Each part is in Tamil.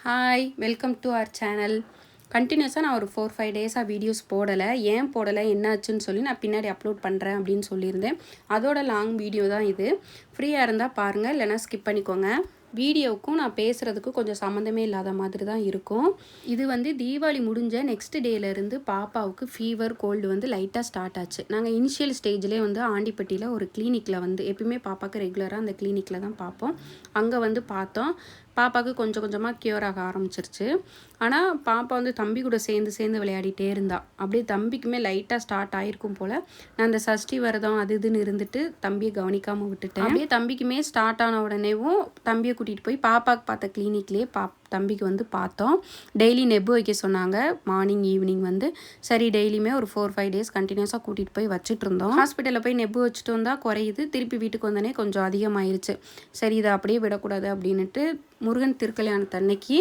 Hi welcome to our channel. கண்டினியூஸாக நான் ஒரு 4-5 டேஸாக வீடியோஸ் போடலை. ஏன் போடலை என்னாச்சுன்னு சொல்லி நான் பின்னாடி அப்லோட் பண்ணுறேன் அப்படின்னு சொல்லியிருந்தேன். அதோட லாங் வீடியோ தான் இது. ஃப்ரீயாக இருந்தால் பாருங்கள், இல்லைனா ஸ்கிப் பண்ணிக்கோங்க. வீடியோவுக்கும் நான் பேசுகிறதுக்கும் கொஞ்சம் சம்மந்தமே இல்லாத மாதிரி தான் இருக்கும். இது வந்து தீபாவளி முடிஞ்ச நெக்ஸ்ட் டேலேருந்து பாப்பாவுக்கு ஃபீவர் கோல்டு வந்து லைட்டாக ஸ்டார்ட் ஆச்சு. நாங்கள் இனிஷியல் ஸ்டேஜ்லேயே வந்து ஆண்டிப்பட்டியில் ஒரு கிளினிக்கில் வந்து எப்பயுமே பாப்பாவுக்கு ரெகுலராக அந்த கிளினிக்கில் தான் பார்ப்போம். அங்கே வந்து பார்த்தோம். பாப்பாவுக்கு கொஞ்சம் கொஞ்சமாக க்யூர் ஆக ஆரம்பிச்சிருச்சு. ஆனால் பாப்பா வந்து தம்பி கூட சேர்ந்து விளையாடிட்டே இருந்தா. அப்படியே தம்பிக்குமே லைட்டாக ஸ்டார்ட் ஆகிருக்கும் போல். நான் அந்த சஷ்டி விரதம் அது இதுன்னு இருந்துட்டு தம்பியை கவனிக்காமல் விட்டுட்டேன். அப்படியே தம்பிக்குமே ஸ்டார்ட் ஆன உடனேவும் தம்பியை கூட்டிகிட்டு போய் பாப்பாவுக்கு பார்த்த கிளினிக்லேயே தம்பிக்கு வந்து பார்த்தோம். டெய்லி நெப்பு வைக்க சொன்னாங்க, மார்னிங் ஈவினிங் வந்து. சரி, டெய்லியுமே ஒரு 4-5 டேஸ் கண்டினியூஸாக கூட்டிகிட்டு போய் வச்சுட்டு இருந்தோம். ஹாஸ்பிட்டலில் போய் நெப்பு வச்சுட்டு வந்தால் குறையுது, திருப்பி வீட்டுக்கு வந்தோடனே கொஞ்சம் அதிகமாயிருச்சு. சரி, இதை அப்படியே விடக்கூடாது அப்படின்ட்டு முருகன் திருக்கல்யாணத்தன்னைக்கு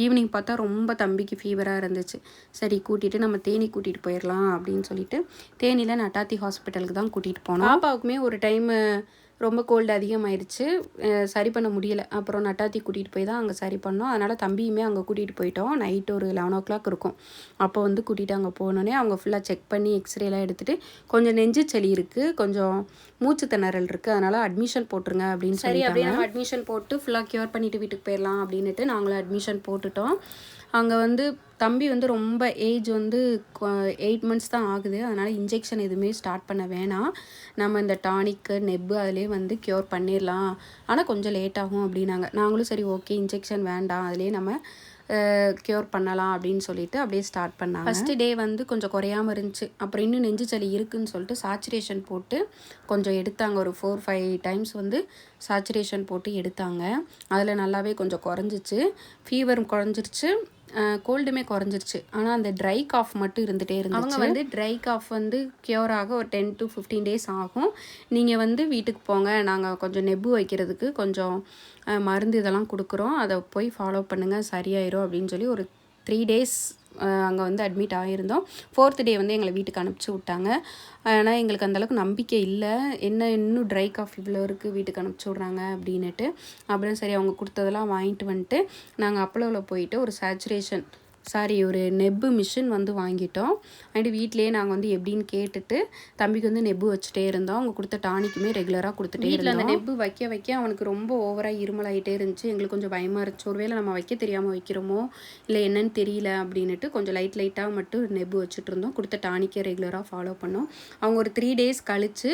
ஈவினிங் பார்த்தா ரொம்ப தம்பிக்கு ஃபீவராக இருந்துச்சு. சரி, கூட்டிகிட்டு நம்ம தேனி கூட்டிகிட்டு போயிடலாம் அப்படின்னு சொல்லிட்டு தேனியில் நட்டாத்தி ஹாஸ்பிட்டலுக்கு தான் கூட்டிகிட்டு போனோம். பாப்பாவுக்குமே ஒரு டைமு ரொம்ப கோல்டு அதிகமாகிடுச்சு, சரி பண்ண முடியலை. அப்புறம் நட்டாத்தி கூட்டிகிட்டு போய் தான் அங்கே சரி பண்ணோம். அதனால் தம்பியுமே அங்கே கூட்டிகிட்டு போயிட்டோம். நைட் ஒரு 11 o'clock இருக்கும். அப்போ வந்து கூட்டிகிட்டு அங்கே போனோடனே அவங்க ஃபுல்லாக செக் பண்ணி எக்ஸ்ரேலாம் எடுத்துகிட்டு கொஞ்சம் நெஞ்சு சளி இருக்குது, கொஞ்சம் மூச்சு திணறல் இருக்குது, அதனால் அட்மிஷன் போட்டுருங்க அப்படின்னு சொல்லி. சரி, அப்படியே நம்ம அட்மிஷன் போட்டு ஃபுல்லாக க்யூர் பண்ணிவிட்டு வீட்டுக்கு போயிடலாம் அப்படின்ட்டு நாங்களும் அட்மிஷன் போட்டுட்டோம். அங்கே வந்து தம்பி வந்து ரொம்ப ஏஜ் வந்து 8 months தான் ஆகுது. அதனால் இன்ஜெக்ஷன் எதுவுமே ஸ்டார்ட் பண்ண வேணாம், நம்ம இந்த டானிக்கு நெப்பு அதிலே வந்து க்யூர் பண்ணிடலாம், ஆனால் கொஞ்சம் லேட் ஆகும் அப்படின்னாங்க. நாங்களும் சரி ஓகே, இன்ஜெக்ஷன் வேண்டாம், அதிலே நம்ம க்யூர் பண்ணலாம் அப்படின்னு சொல்லிட்டு அப்படியே ஸ்டார்ட் பண்ணாங்க. ஃபஸ்ட்டு டே வந்து கொஞ்சம் குறையாமல் இருந்துச்சு. அப்புறம் இன்னும் நெஞ்சு சளி இருக்குதுன்னு சொல்லிட்டு சாச்சுரேஷன் போட்டு கொஞ்சம் எடுத்தாங்க. ஒரு 4-5 times வந்து சாச்சுரேஷன் போட்டு எடுத்தாங்க. அதில் நல்லாவே கொஞ்சம் குறைஞ்சிச்சு, ஃபீவரும் குறைஞ்சிருச்சு, கோல்டுமே குறைஞ்சிருச்சு. ஆனால் அந்த ட்ரை காஃப் மட்டும் இருந்துகிட்டே இருந்துச்சு. அவங்க வந்து ட்ரை காஃப் வந்து க்யூர் ஆக ஒரு 10 to 15 days ஆகும். நீங்கள் வந்து வீட்டுக்கு போங்க, நாங்கள் கொஞ்சம் நெப்பு வைக்கிறதுக்கு கொஞ்சம் மருந்து இதெல்லாம் கொடுக்குறோம், அதை போய் ஃபாலோ பண்ணுங்கள், சரியாயிரும் அப்படின்னு சொல்லி ஒரு 3 days அங்கே வந்து அட்மிட் ஆகியிருந்தோம். 4th day வந்து எங்களை வீட்டுக்கு அனுப்பிச்சி விட்டாங்க. ஆனால் எங்களுக்கு அந்தளவுக்கு நம்பிக்கை இல்லை, என்ன இன்னும் ட்ரை காஃப் இவ்வளோ இருக்குது, வீட்டுக்கு அனுப்பிச்சி விட்றாங்க அப்படின்னுட்டு. அப்புறம் சரி, அவங்க கொடுத்ததெல்லாம் வாங்கிட்டு வந்துட்டு நாங்கள் அப்போலோவில் போயிட்டு ஒரு நெப்பு மிஷின் வந்து வாங்கிட்டோம். அண்ட் வீட்டிலேயே நாங்கள் வந்து எப்படின்னு கேட்டுட்டு தம்பிக்கு வந்து நெப்பு வச்சுட்டே இருந்தோம். அவங்க கொடுத்த டானிக்குமே ரெகுலராக கொடுத்துட்டே இருந்தோம். அந்த நெப்பு வைக்க அவனுக்கு ரொம்ப ஓவராக இருமலாகிட்டே இருந்துச்சு. எங்களுக்கு கொஞ்சம் பயமாக இருந்துச்சு, ஒருவேளை நம்ம வைக்க தெரியாமல் வைக்கிறோமோ இல்லை என்னன்னு தெரியல அப்படின்ட்டு கொஞ்சம் லைட்டாக மட்டும் நெப்பு வச்சுட்டு இருந்தோம். கொடுத்த டானிக்கை ரெகுலராக ஃபாலோ பண்ணோம். அவங்க ஒரு 3 days கழித்து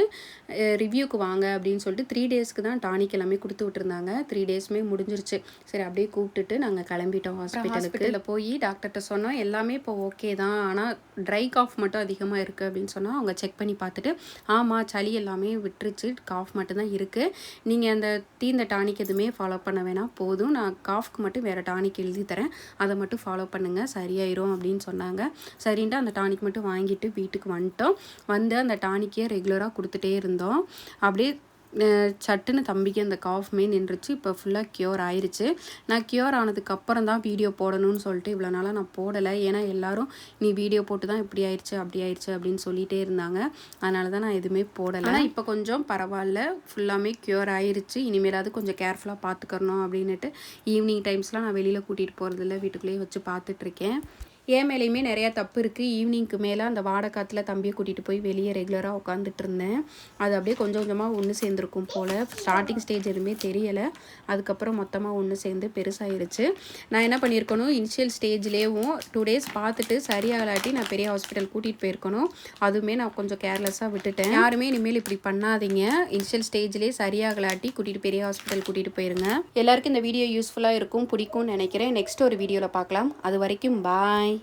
ரிவ்யூக்கு வாங்க அப்படின்னு சொல்லிட்டு 3 daysக்கு தான் டானிக் எல்லாமே கொடுத்து விட்டுருந்தாங்க. 3 daysமே முடிஞ்சிருச்சு. சரி, அப்படியே கூப்பிட்டுட்டு நாங்கள் கிளம்பிட்டோம். ஹாஸ்பிட்டலில் போய் டாக்டர்கிட்ட சொன்னோம், எல்லாமே இப்போ ஓகே தான், ஆனால் ட்ரை காஃப் மட்டும் அதிகமாக இருக்குது அப்படின்னு சொன்னால் அவங்க செக் பண்ணி பார்த்துட்டு ஆமாம், சளி எல்லாமே விட்டுருச்சு, காஃப் மட்டும்தான் இருக்குது, நீங்கள் அந்த தீர்ந்த டானிக் எதுவுமே ஃபாலோ பண்ண வேணாம், போதும், நான் காஃப்க்கு மட்டும் வேறு டானிக் எழுதி தரேன், அதை மட்டும் ஃபாலோ பண்ணுங்கள், சரியாயிரும் அப்படின்னு சொன்னாங்க. சரின்ட்டு அந்த டானிக் மட்டும் வாங்கிட்டு வீட்டுக்கு வந்துட்டோம். வந்து அந்த டானிக்கே ரெகுலராக கொடுத்துட்டே இருந்தோம். அப்படியே சட்டுன்னு தம்பிக்கு அந்த காஃப்மே நின்றுச்சு. இப்போ ஃபுல்லாக க்யூர் ஆயிடுச்சு. நான் க்யூர் ஆனதுக்கப்புறம் தான் வீடியோ போடணும்னு சொல்லிட்டு இவ்வளோ நாளாக நான் போடலை. ஏன்னா எல்லோரும் நீ வீடியோ போட்டு தான் இப்படி ஆயிடுச்சு அப்படி ஆயிடுச்சு அப்படின்னு சொல்லிகிட்டே இருந்தாங்க. அதனால தான் நான் எதுவுமே போடலை. ஆனால் இப்போ கொஞ்சம் பரவாயில்ல, ஃபுல்லாமே க்யூர் ஆயிடுச்சு. இனிமேலாவது கொஞ்சம் கேர்ஃபுல்லாக பார்த்துக்கணும் அப்படின்ட்டு ஈவினிங் டைம்ஸ்லாம் நான் வெளியில் கூட்டிகிட்டு போகிறதில்ல, வீட்டுக்குள்ளேயே வச்சு பார்த்துட்ருக்கேன். ஏன் மேலேயுமே நிறையா தப்பு இருக்குது. ஈவினிங்க்கு மேலே அந்த வாடக்காத்தில் தம்பியை கூட்டிகிட்டு போய் வெளியே ரெகுலராக உட்காந்துட்டு இருந்தேன். அது அப்படியே கொஞ்சம் கொஞ்சமாக ஒன்று சேர்ந்துருக்கும் போல். ஸ்டார்டிங் ஸ்டேஜ் எதுவுமே தெரியலை, அதுக்கப்புறம் மொத்தமாக ஒன்று சேர்ந்து பெருசாகிருச்சு. நான் என்ன பண்ணியிருக்கணும், இனிஷியல் ஸ்டேஜ்லேயும் 2 days பார்த்துட்டு சரியாகலாட்டி நான் பெரிய ஹாஸ்பிட்டல் கூட்டிகிட்டு போயிருக்கணும். அதுவுமே நான் கொஞ்சம் கேர்லெஸ்ஸாக விட்டுட்டேன். யாருமே இனிமேல் இப்படி பண்ணாதீங்க, இனிஷியல் ஸ்டேஜ்லேயே சரியாகலாட்டி பெரிய ஹாஸ்பிட்டல் கூட்டிகிட்டு போயிருங்க. எல்லாருக்கும் இந்த வீடியோ யூஸ்ஃபுல்லாக இருக்கும், பிடிக்கும்னு நினைக்கிறேன். நெக்ஸ்ட் ஒரு வீடியோவில் பார்க்கலாம். அது வரைக்கும் பாய்.